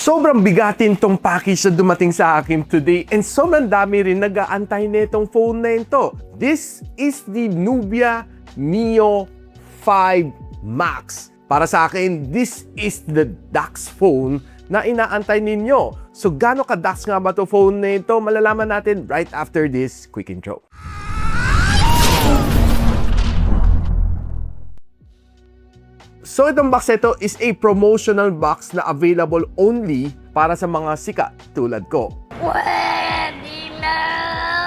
Sobrang bigatin tong package na dumating sa akin today and sobrang dami rin nag-aantay nitong phone na ito. This is the Nubia Neo 5 Max. Para sa akin, this is the DAX phone na inaantay ninyo. So gaano ka-DAX nga ba to phone na ito? Malalaman natin right after this quick intro. So itong box ito is a promotional box na available only para sa mga sikat tulad ko. Pwede na!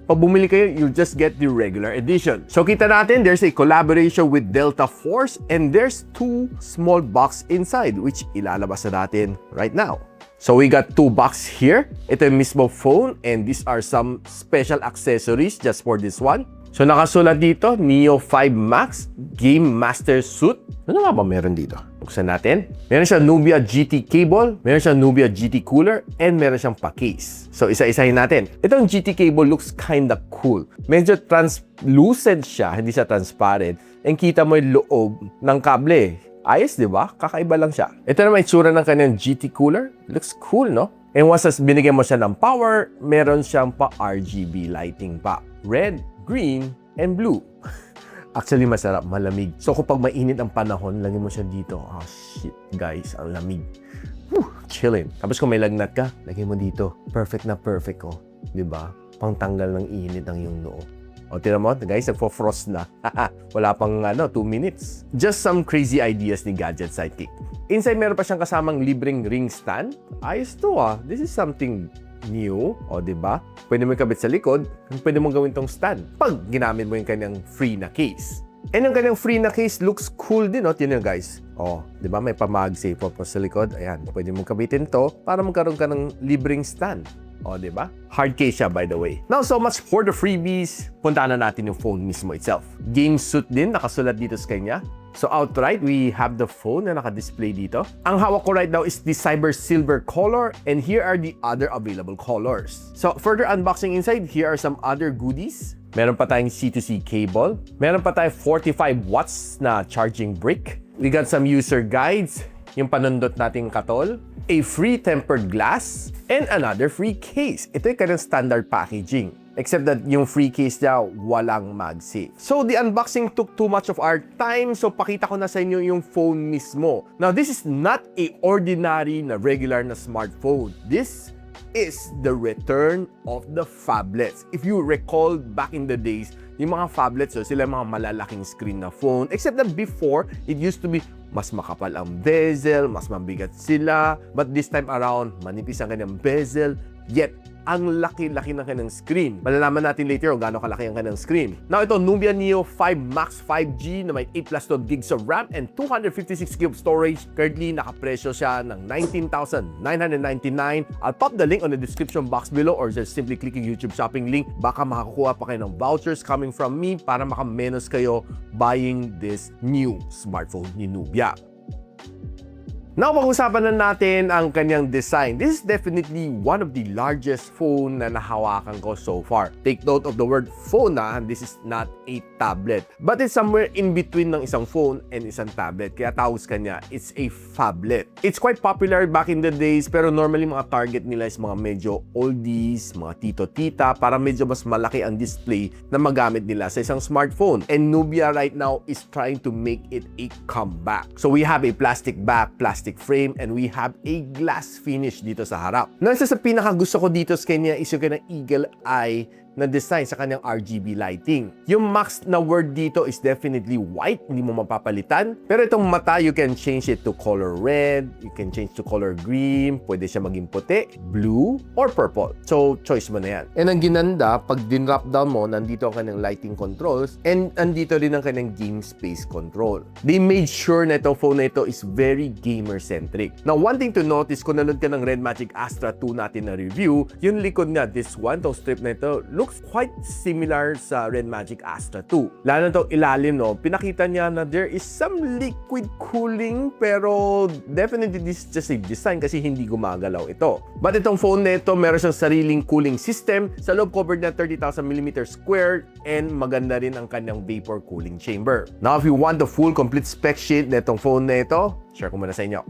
Pag bumili kayo, you just get the regular edition. So kita natin, there's a collaboration with Delta Force and there's two small box inside which ilalabas na natin right now. So we got two box here. Ito yung mismo phone and these are some special accessories just for this one. So nakasulat dito, Neo 5 Max Game Master Suit. Ano nga ba meron dito? Buksan natin. Meron siyang Nubia GT cable, meron siyang Nubia GT cooler, and meron siyang pa-case. So isa-isahin natin. Itong GT cable looks kinda cool. Medyo translucent siya, hindi siya transparent. And kita mo yung loob ng kable. Ayos, di ba? Kakaiba lang siya. Ito naman itsura ng kanyang GT cooler. Looks cool, no? And once binigyan mo siya ng power, meron siyang pa-RGB lighting pa. Red, green, and blue. Actually, masarap, malamig. So, kapag mainit ang panahon, lagyan mo siya dito. Oh, shit, guys, ang lamig. Whew, chilling. Tapos kung may lagnat ka, lagyan mo dito. Perfect na perfect, oh. Diba? Pangtanggal ng init ang iyong noo. O, tira mo, guys, nagpo-frost na. Wala pang, 2 minutes. Just some crazy ideas ni Gadget Sidekick. Inside, meron pa siyang kasamang libreng ring stand. Ayos to, ah. This is something new, o diba? Pwede mo ikabit sa likod, pwede mo gawin tong stand pag ginamit mo yung kanyang free na case. And yung kanyang free na case looks cool din, no? Tignan guys. O, diba? May pa-MagSafe po sa likod. Ayan, pwede mo kabitin to para magkaroon ka ng libreng stand. O, diba? Hard case siya, by the way. Now, so much for the freebies. Punta na natin yung phone mismo itself. Game suit din, nakasulat dito sa kanya. So outright, we have the phone na naka-display dito. Ang hawak ko right now is the Cyber Silver color and here are the other available colors. So further unboxing inside, here are some other goodies. Meron pa tayong C2C cable. Meron pa tayong 45 watts na charging brick. We got some user guides, yung panundot nating katol, a free tempered glass, and another free case. Ito yung kanyang standard packaging. Except that yung free case niya, walang MagSafe. So, the unboxing took too much of our time. So, pakita ko na sa inyo yung phone mismo. Now, this is not a ordinary na regular na smartphone. This is the return of the phablets. If you recall back in the days, yung mga phablets, so sila mga malalaking screen na phone. Except that before, it used to be mas makapal ang bezel, mas mabigat sila. But this time around, manipis ang kanyang bezel. Yet, ang laki-laki ng kanyang screen. Malalaman natin later kung gaano kalaki ang kanyang screen. Now, ito, Nubia Neo 5 Max 5G na may 8 plus 12 gigs of RAM and 256 GB of storage. Currently, nakapresyo siya ng 19,999. I'll pop the link on the description box below or just simply click yung YouTube shopping link. Baka makakuha pa kayo ng vouchers coming from me para makamenos kayo buying this new smartphone ni Nubia. Now, pag-usapan na natin ang kanyang design. This is definitely one of the largest phone na nahawakan ko so far. Take note of the word phone na, this is not a tablet. But it's somewhere in between ng isang phone and isang tablet. Kaya tawag kanya, it's a phablet. It's quite popular back in the days, pero normally mga target nila is mga medyo oldies, mga tito-tita, para medyo mas malaki ang display na magamit nila sa isang smartphone. And Nubia right now is trying to make it a comeback. So we have a plastic back, plastic frame, and we have a glass finish dito sa harap. Now, isa sa pinakagusto ko dito sa kanya is yung kanyang eagle eye na design sa kanyang RGB lighting. Yung max na word dito is definitely white, hindi mo mapapalitan. Pero itong mata, you can change it to color red, you can change to color green, pwede siya maging puti, blue, or purple. So, choice mo na yan. And ang ginanda, pag din-drop down mo, nandito ang kanyang lighting controls, and nandito rin ang kanyang game space control. They made sure na itong phone na ito is very gamer-centric. Now, one thing to notice, kung nanood ka ng Red Magic Astra 2 natin na review, yung likod nga, this one, itong strip na ito, looks quite similar sa Red Magic Astra 2. Lalo na itong ilalim, no? Pinakita niya na there is some liquid cooling, pero definitely this is just a design kasi hindi gumagalaw ito. But itong phone na ito, meron siyang sariling cooling system. Sa loob covered na 30,000 mm squared and maganda rin ang kanyang vapor cooling chamber. Now, if you want the full complete spec sheet na itong phone na ito, share ko muna sa inyo.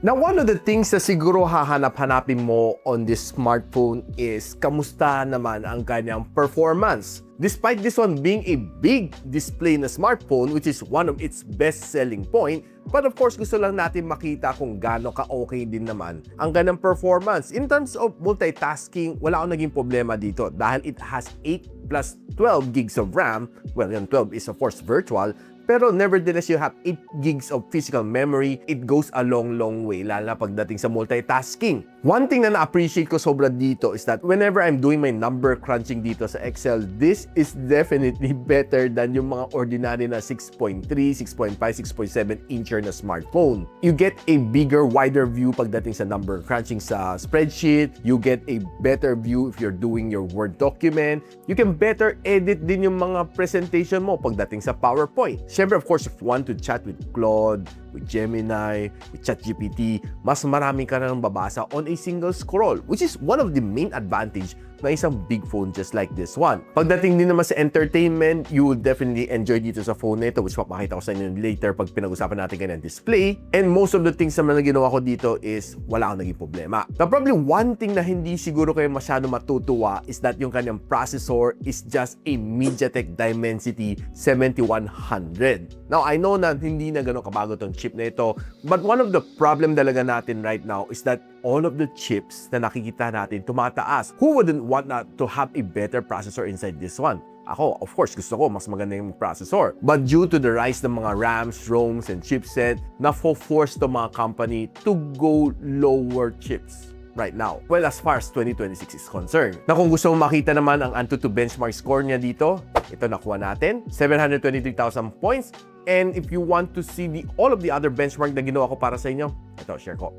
Now, one of the things na siguro hahanap-hanapin mo on this smartphone is kamusta naman ang kanyang performance. Despite this one being a big display na smartphone, which is one of its best selling point, but of course gusto lang natin makita kung gaano ka-okay din naman ang kanyang performance. In terms of multitasking, wala akong naging problema dito dahil it has 8 plus 12 gigs of RAM. Well, yung 12 is of course virtual, pero nevertheless, you have 8 gigs of physical memory. It goes a long way, lalo na pagdating sa multitasking. One thing na na-appreciate ko sobra dito is that whenever I'm doing my number crunching dito sa Excel, this is definitely better than yung mga ordinary na 6.3, 6.5, 6.7 incher na smartphone. You get a bigger, wider view pagdating sa number crunching sa spreadsheet. You get a better view if you're doing your Word document. You can better edit din yung mga presentation mo pagdating sa PowerPoint. Siyempre, of course, if you want to chat with Claude, with Gemini, with ChatGPT, mas marami ka na nang babasa on a single scroll, which is one of the main advantage na isang big phone just like this one. Pagdating din naman sa entertainment, you will definitely enjoy dito sa phone na ito, which papakita ko sa inyo later pag pinag-usapan natin kanyang display. And most of the things naman na ginawa ko dito is wala akong naging problema. Now, probably one thing na hindi siguro kayo masyado matutuwa is that yung kanyang processor is just a MediaTek Dimensity 7100. Now, I know na hindi na gano'ng kabago tong chip na ito, but one of the problem talaga natin right now is that all of the chips na nakikita natin tumataas. Who wouldn't want not to have a better processor inside this one? Ako, of course, gusto ko mas maganda yung processor. But due to the rise ng mga RAMs, ROMs, and chipset, na-force to mga company to go lower chips right now. Well, as far as 2026 is concerned. Na kung gusto mo makita naman ang Antutu benchmark score niya dito, ito nakuha natin, 723,000 points. And if you want to see all of the other benchmark na ginawa ko para sa inyo, ito, share ko.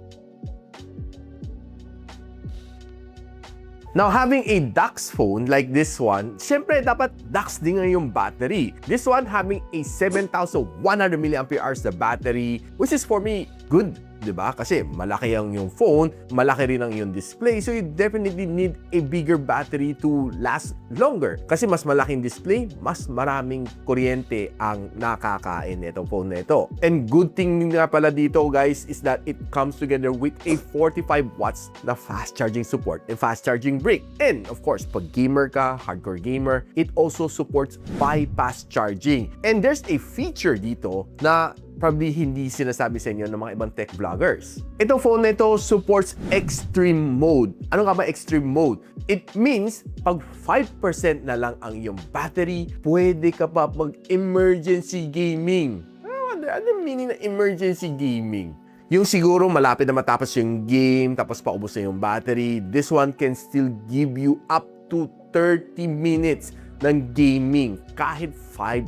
Now, having a DAX phone like this one, syempre dapat DAX din nga yung battery. This one having a 7,100 mAh na battery, which is for me good. Diba? Kasi malaki ang yung phone, malaki rin ang yung display, so you definitely need a bigger battery to last longer. Kasi mas malaking display, mas maraming kuryente ang nakakain itong phone na ito. And good thing nga pala dito, guys, is that it comes together with a 45 watts na fast charging support and fast charging brick. And of course, pag gamer ka, hardcore gamer, it also supports bypass charging. And there's a feature dito na probably hindi sinasabi sa inyo ng mga ibang tech vloggers. Itong phone na ito supports extreme mode. Ano nga ba extreme mode? It means pag 5% na lang ang iyong battery, pwede ka pa mag-emergency gaming. Ano meaning na emergency gaming? Yung siguro malapit na matapos yung game, tapos paubos na yung battery, this one can still give you up to 30 minutes ng gaming kahit 5%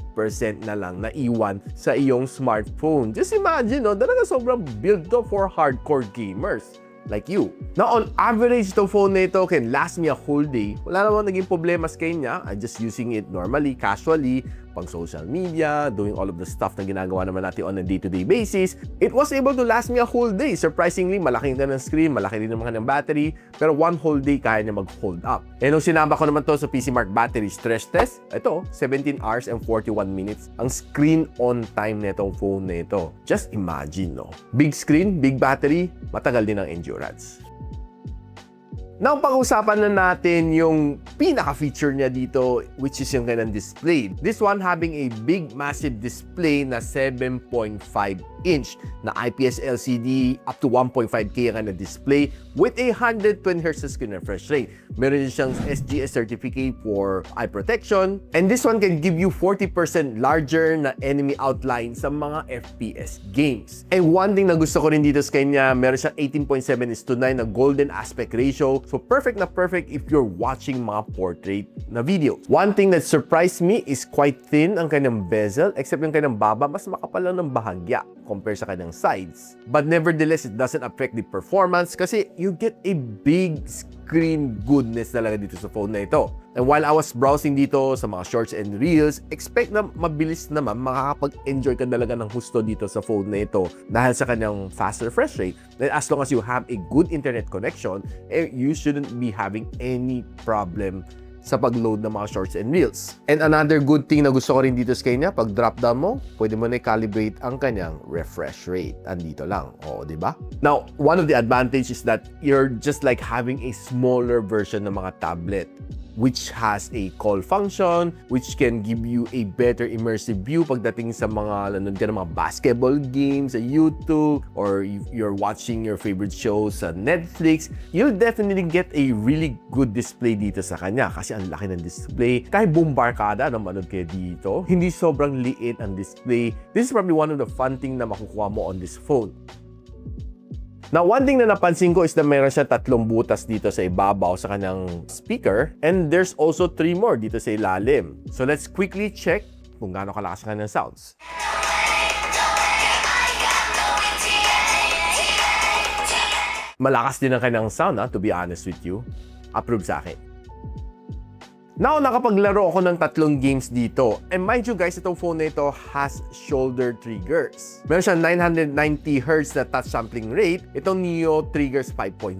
na lang naiwan sa iyong smartphone. Just imagine, no? Talaga sobrang built to for hardcore gamers like you. Now, on average, itong phone na ito can last me a whole day. Wala namang naging problema sa kanya. I'm just using it normally, casually, pang social media, doing all of the stuff na ginagawa naman natin on a day-to-day basis. It was able to last me a whole day. Surprisingly, malaking na ng screen, malaki rin naman ng battery, pero one whole day kaya niya mag-hold up. And nung sinama ko naman to sa PC Mark battery stress test, ito, 17 hours and 41 minutes ang screen on time na itong phone na ito. Just imagine, no? Big screen, big battery, matagal din ang endurance. Now, pag-usapan na natin yung pinaka-feature niya dito, which is yung kanyang display. This one having a big, massive display na 7.5-inch na IPS LCD up to 1.5K ang kanyang display with a 120Hz screen refresh rate. Meron din siyang SGS certificate for eye protection. And this one can give you 40% larger na enemy outline sa mga FPS games. And one thing na gusto ko rin dito sa kanya, meron siyang 18.7:9 na golden aspect ratio. So perfect na perfect if you're watching mga portrait na videos. One thing that surprised me is quite thin ang kanyang bezel, except yung kanyang baba, mas makapal lang ng bahagya compared sa kanyang sides. But nevertheless, it doesn't affect the performance kasi you get a big screen goodness talaga dito sa phone na ito. And while I was browsing dito sa mga shorts and reels, expect na mabilis naman makakapag-enjoy ka talaga ng husto dito sa phone na ito dahil sa kanyang fast refresh rate. Then as long as you have a good internet connection, you shouldn't be having any problem sa pag-load ng mga shorts and reels. And another good thing na gusto ko rin dito sa kanya, pag drop down mo, pwede mo na i-calibrate ang kanyang refresh rate. Andito lang. Oo, di ba? Now, one of the advantages is that you're just like having a smaller version ng mga tablet, which has a call function, which can give you a better immersive view pagdating sa mga nanonood ka ng mga basketball games sa YouTube, or you're watching your favorite shows sa Netflix. You'll definitely get a really good display dito sa kanya kasi ang laki ng display. Kahit buong barkada na manood kayo dito, hindi sobrang liit ang display. This is probably one of the fun thing na makukuha mo on this phone. Now, one thing na napansin ko is na mayroon siya 3 butas dito sa ibabaw sa kanyang speaker, and there's also 3 more dito sa ilalim. So let's quickly check kung gaano kalakas ang kanyang sounds. Malakas din ang kanyang sound, to be honest with you. Approve sa akin. Now, nakapaglaro ako ng 3 games dito. And mind you guys, itong phone na ito has shoulder triggers. Meron siya 990Hz na touch sampling rate. Itong Neo triggers 5.0.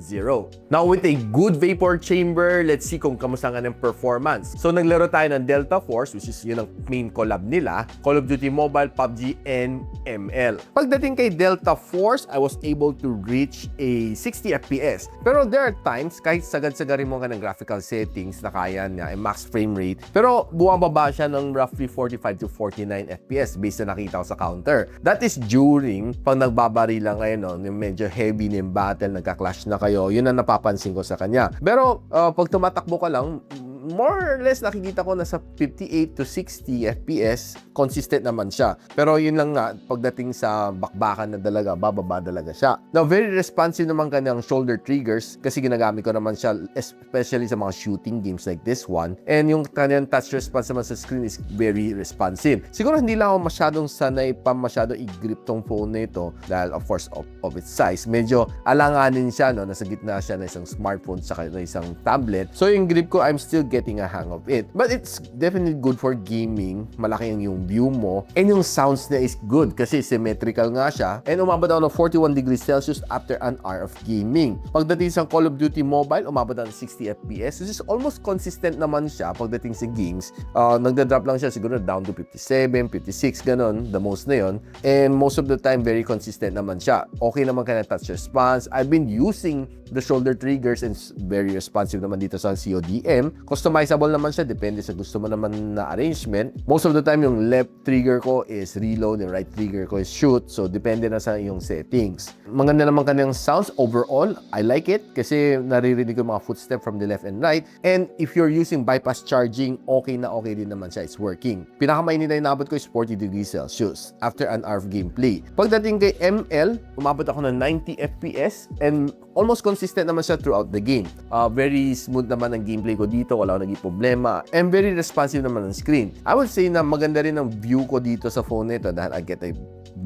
Now, with a good vapor chamber, let's see kung kamusta nga ng performance. So, naglaro tayo ng Delta Force, which is yun ang main collab nila. Call of Duty Mobile, PUBG, and ML. Pagdating kay Delta Force, I was able to reach a 60 FPS. Pero there are times, kahit sagad-sagarin mo ka ng graphical settings na kaya niya, max frame rate, pero bumababa siya ng roughly 45 to 49 FPS based na nakita ko sa counter. That is during pag nagbabari lang kayo, no, yung medyo heavy na yung battle, nagka-clash na kayo, yun ang napapansin ko sa kanya. Pero pag tumatakbo ka lang, more or less nakikita ko nasa 58 to 60 FPS, consistent naman siya. Pero yun lang nga, pagdating sa bakbakan na dalaga, bababa dalaga siya. Now, very responsive naman kanyang shoulder triggers kasi ginagamit ko naman siya especially sa mga shooting games like this one. And yung kanyang touch response naman sa screen is very responsive. Siguro hindi lang ako masyadong sanay pa masyadong i-grip tong phone na ito dahil of course of its size. Medyo alanganin siya, no? Nasa gitna siya na isang smartphone sa isang tablet. So yung grip ko, I'm still getting a hang of it. But it's definitely good for gaming. Malaki yung view mo. And yung sounds niya is good kasi symmetrical nga siya. And umabot ako ng 41 degrees Celsius after an hour of gaming. Pagdating sa Call of Duty Mobile, umabot ako ng 60 FPS. This is almost consistent naman siya pagdating sa games. Nagda-drop lang siya siguro down to 57, 56, ganun. The most na yun. And most of the time, very consistent naman siya. Okay naman ka na touch response. I've been using the shoulder triggers and very responsive naman dito sa CODM. Customizable naman siya, depende sa gusto mo naman na arrangement. Most of the time, yung left trigger ko is reload, yung right trigger ko is shoot. So, depende na sa iyong settings. Maganda naman kanyang sounds overall. I like it kasi naririnig ko mga footstep from the left and right. And if you're using bypass charging, okay na okay din naman siya. It's working. Pinakamainit na inabot ko is 40 degrees Celsius after an hour of gameplay. Pagdating kay ML, umabot ako ng 90 FPS and almost consistent naman siya throughout the game. Very smooth naman ang gameplay ko dito. Wala akong naging problema. And very responsive naman ang screen. I would say na maganda rin ang view ko dito sa phone nito dahil I get a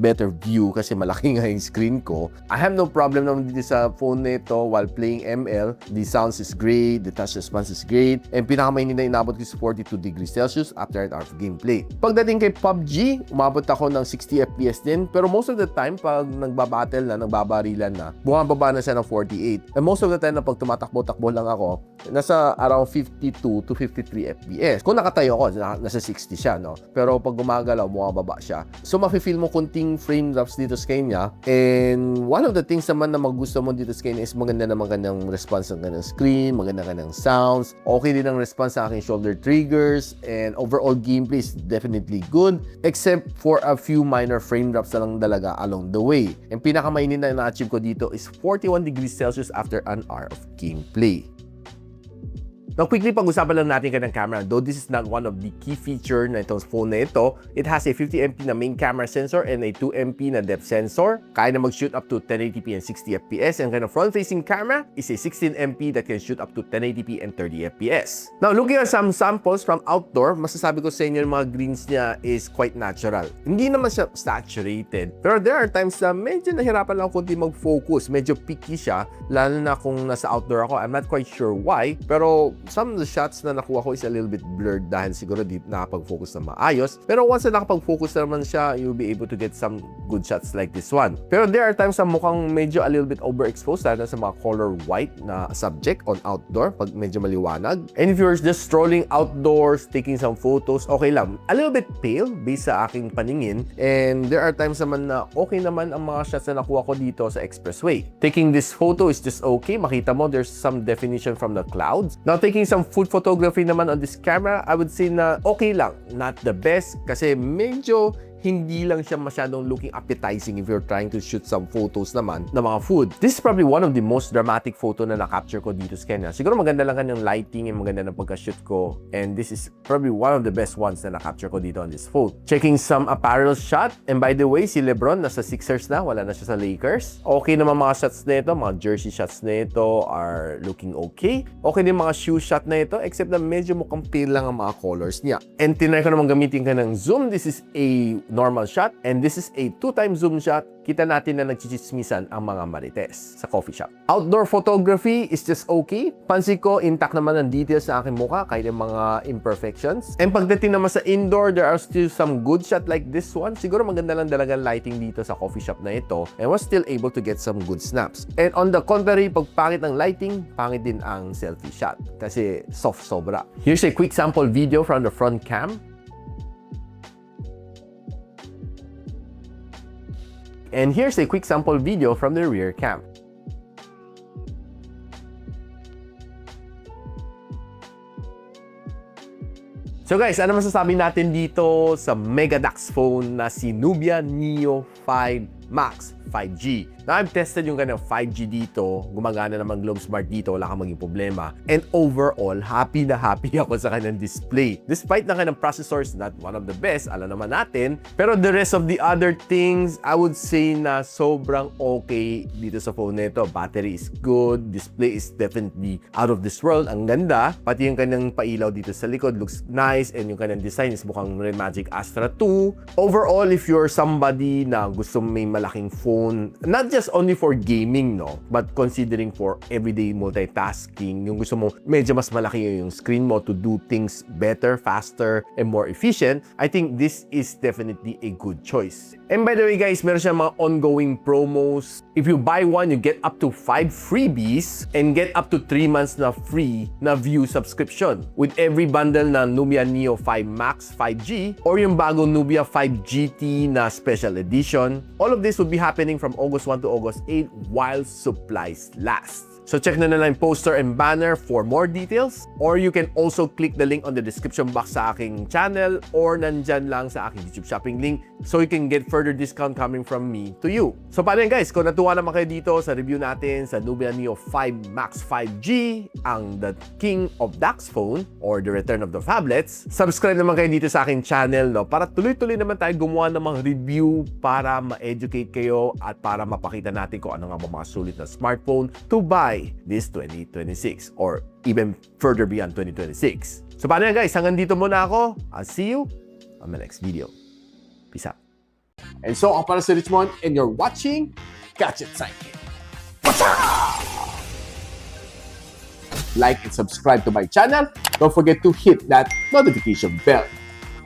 better view kasi malaki nga yung screen ko. I have no problem naman dito sa phone nito while playing ML. The sounds is great, the touch response is great, and pinakamainit na inabot ko is 42 degrees Celsius after an hour of gameplay. Pagdating kay PUBG, umabot ako ng 60 FPS din, pero most of the time, pag nagbabattle na, nagbabarilan na, bumababa na siya ng 48. And most of the time na pag tumatakbo-takbo lang ako, nasa around 52 to 53 FPS. Kung nakatayo ako, nasa 60 siya, no? Pero pag gumagalaw, bumababa siya. So, mafe-feel mo kunting frame drops dito sa kanya. And one of the things naman na magusto mo dito sa kanya is maganda naman kanyang response ng kanyang screen, maganda kanyang sounds. Okay din ang response sa aking shoulder triggers. And overall gameplay is definitely good. Except for a few minor frame drops na lang talaga along the way. And pinakamainit na na-achieve ko dito is 41 degrees Celsius after an hour of gameplay. Now, quickly pag-usapan lang natin kanyang camera. Though this is not one of the key feature na itong phone na ito, it has a 50MP na main camera sensor and a 2MP na depth sensor. Kaya na mag-shoot up to 1080p and 60 FPS. And kanyang front-facing camera is a 16MP that can shoot up to 1080p and 30 FPS. Now, looking at some samples from outdoor, masasabi ko sa inyo yung mga greens niya is quite natural. Hindi naman siya saturated. Pero there are times na medyo nahirapan lang kunti mag-focus. Medyo picky siya, lalo na kung nasa outdoor ako. I'm not quite sure why, pero some of the shots na nakuha ko is a little bit blurred dahil siguro di nakapag-focus na maayos. Pero once na nakapag-focus naman siya, you'll be able to get some good shots like this one. Pero there are times na mukhang medyo a little bit overexposed lalo na sa mga color white na subject on outdoor pag medyo maliwanag. And if you're just strolling outdoors, taking some photos, okay lang. A little bit pale based sa aking paningin. And there are times naman na okay naman ang mga shots na nakuha ko dito sa expressway. Taking this photo is just okay. Makita mo there's some definition from the clouds. Now taking some food photography naman on this camera, I would say na okay lang. Not the best kasi medyo hindi lang siya masyadong looking appetizing if you're trying to shoot some photos naman ng mga food. This is probably one of the most dramatic photo na na-capture ko dito sa kanya. Siguro maganda lang kanyang lighting and maganda ng pagka-shoot ko. And this is probably one of the best ones na na-capture ko dito on this phone. Checking some apparel shot. And by the way, si Lebron nasa Sixers na. Wala na siya sa Lakers. Okay naman mga shots na ito. Mga jersey shots na ito are looking okay. Okay din mga shoe shot na ito. Except na medyo mukhang pale lang ang mga colors niya. And tinry ko naman gamitin ka ng zoom. This is a normal shot and this is a 2x zoom shot. Kita natin na nagchichismisan ang mga marites sa coffee shop. Outdoor photography is just okay. Pansin ko, intact naman ang details sa aking mukha kahit yung mga imperfections. And pagdating naman sa indoor, there are still some good shot like this one. Siguro maganda lang talagang lighting dito sa coffee shop na ito and was still able to get some good snaps. And on the contrary, pag pangit ng lighting, pangit din ang selfie shot kasi soft sobra. Here's a quick sample video from the front cam. And here's a quick sample video from the rear cam. So guys, ano masasabi natin dito sa Mega Dax phone na si Nubia Neo 5 Max 5G? Now, I've tested yung kanyang 5G dito. Gumagana naman Globe Smart dito. Wala kang maging problema. And overall, happy na happy ako sa kanyang display. Despite na kanyang processors, not one of the best, alam naman natin. Pero the rest of the other things, I would say na sobrang okay dito sa phone nito. Battery is good. Display is definitely out of this world. Ang ganda. Pati yung kanyang pailaw dito sa likod looks nice. And yung kanyang design is mukhang Magic Astra 2. Overall, if you're somebody na gusto may malaking phone, not just only for gaming, no, but considering for everyday multitasking, yung gusto mo medyo mas malaki yung screen mo to do things better, faster, and more efficient, I think this is definitely a good choice. And by the way guys, meron siya mga ongoing promos. If you buy one, you get up to 5 freebies and get up to 3 months na free na view subscription with every bundle na Nubia Neo 5 Max 5G or yung bagong Nubia 5 GT na special edition. All of this will be happening from August 1 to August 8 while supplies last. So check na lang poster and banner for more details, or you can also click the link on the description box sa aking channel or nandyan lang sa aking YouTube shopping link so you can get further discount coming from me to you. So paano yan guys, kung natuwa naman kayo dito sa review natin sa Nubia Neo 5 Max 5G, ang the king of Dax phone or the return of the phablets, subscribe naman kayo dito sa aking channel, no, para tuloy-tuloy naman tayo gumawa ng mga review para ma-educate kayo at para mapakita natin kung ano nga ba mga sulit na smartphone to buy this 2026 or even further beyond 2026. So paano yan guys, hanggang dito muna ako. I'll see you on my next video. Peace out. And so, ako para si Richmond and you're watching Gadget Sidekick. Like and subscribe to my channel. Don't forget to hit that notification bell.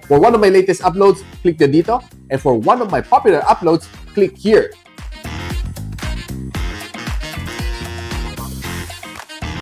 For one of my latest uploads, click the dito. And for one of my popular uploads, click here.